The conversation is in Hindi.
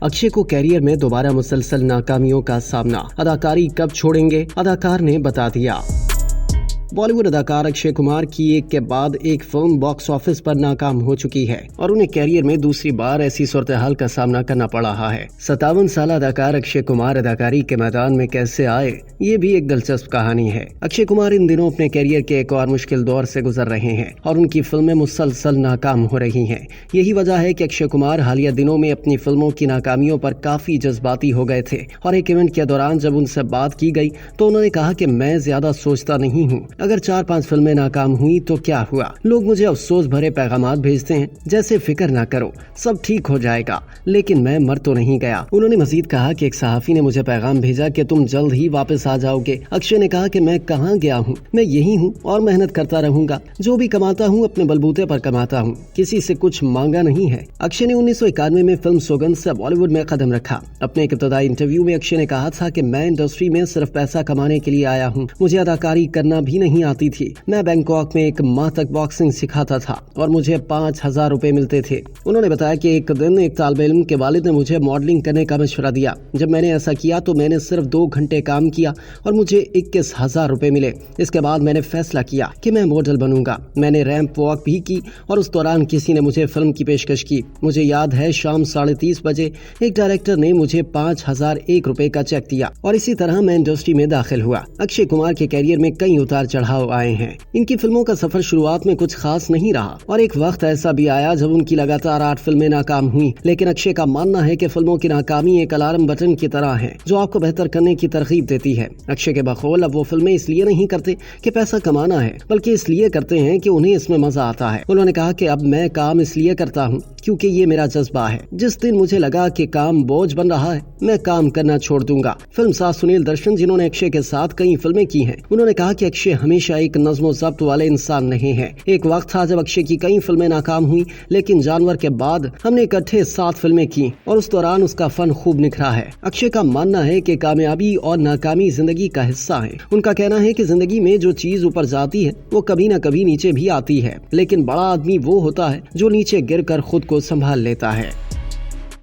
अक्षय को कैरियर में दोबारा मुसलसल नाकामियों का सामना, अदाकारी कब छोड़ेंगे, अदाकार ने बता दिया। बॉलीवुड अदाकार अक्षय कुमार की एक के बाद एक फिल्म बॉक्स ऑफिस पर नाकाम हो चुकी है और उन्हें कैरियर में दूसरी बार ऐसी सूरत हाल का सामना करना पड़ रहा है। 57 साल अदाकार अक्षय कुमार अदाकारी के मैदान में कैसे आए, ये भी एक दिलचस्प कहानी है। अक्षय कुमार इन दिनों अपने कैरियर के एक और मुश्किल दौर से गुजर रहे हैं और उनकी फिल्में मुसलसल नाकाम हो रही हैं। यही वजह है कि अक्षय कुमार हालिया दिनों में अपनी फिल्मों की नाकामियों पर काफी जज्बाती हो गए थे और एक इवेंट के दौरान जब उनसे बात की गई तो उन्होंने कहा कि मैं ज्यादा सोचता नहीं हूँ, अगर 4-5 फिल्में नाकाम हुई तो क्या हुआ, लोग मुझे अफसोस भरे पैगामात भेजते हैं जैसे फिक्र ना करो, सब ठीक हो जाएगा, लेकिन मैं मर तो नहीं गया। उन्होंने मजीद कहा कि एक सहाफी ने मुझे पैगाम भेजा कि तुम जल्द ही वापस आ जाओगे। अक्षय ने कहा कि मैं कहाँ गया हूँ, मैं यही हूँ और मेहनत करता रहूंगा, जो भी कमाता हूँ अपने बलबूते पर कमाता हूँ, किसी से कुछ मांगा नहीं है। अक्षय ने 1991 में फिल्म सौगंध से बॉलीवुड में कदम रखा। अपने एक इब्तदाई इंटरव्यू में अक्षय ने कहा था कि मैं इंडस्ट्री में सिर्फ पैसा कमाने के लिए आया हूँ, मुझे अदाकारी करना भी नहीं आती थी। मैं बैंकॉक में एक माह तक बॉक्सिंग सिखाता था और मुझे 5,000 रुपए मिलते थे। उन्होंने बताया कि एक दिन एक तालिबे इल्म के वालिद ने मुझे मॉडलिंग करने का मशवरा दिया। जब मैंने ऐसा किया तो मैंने सिर्फ 2 घंटे काम किया और मुझे 21,000 रुपए मिले। इसके बाद मैंने फैसला किया कि मैं मॉडल बनूंगा। मैंने रैंप वॉक भी की और उस दौरान किसी ने मुझे फिल्म की पेशकश की। मुझे याद है शाम 3:30 बजे एक डायरेक्टर ने मुझे 5,001 रुपए का चेक दिया और इसी तरह मैं इंडस्ट्री में दाखिल हुआ। अक्षय कुमार के कैरियर में कई उतार चढ़ाव आए हैं। इनकी फिल्मों का सफर शुरुआत में कुछ खास नहीं रहा और एक वक्त ऐसा भी आया जब उनकी लगातार 8 फिल्में नाकाम हुई, लेकिन अक्षय का मानना है कि फिल्मों की नाकामी एक अलार्म बटन की तरह है जो आपको बेहतर करने की तरगीब देती है। अक्षय के बकौल अब वो फिल्में इसलिए नहीं करते कि पैसा कमाना है, बल्कि इसलिए करते हैं कि उन्हें इसमें मजा आता है। उन्होंने कहा कि अब मैं काम इसलिए करता हूँ क्योंकि ये मेरा जज्बा है। जिस दिन मुझे लगा कि काम बोझ बन रहा है, मैं काम करना छोड़ दूंगा। फिल्म साज सुनील दर्शन, जिन्होंने अक्षय के साथ कई फिल्में की हैं, उन्होंने कहा कि अक्षय हमेशा एक नज्म ज़ब्त वाले इंसान नहीं है। एक वक्त था जब अक्षय की कई फिल्में नाकाम हुई, लेकिन जानवर के बाद हमने इकट्ठे 7 फिल्में की और उस दौरान उसका फन खूब निखरा है। अक्षय का मानना है कि कामयाबी और नाकामी जिंदगी का हिस्सा है। उनका कहना है कि जिंदगी में जो चीज ऊपर जाती है वो कभी न कभी नीचे भी आती है, लेकिन बड़ा आदमी वो होता है जो नीचे गिरकर खुद को संभाल लेता है।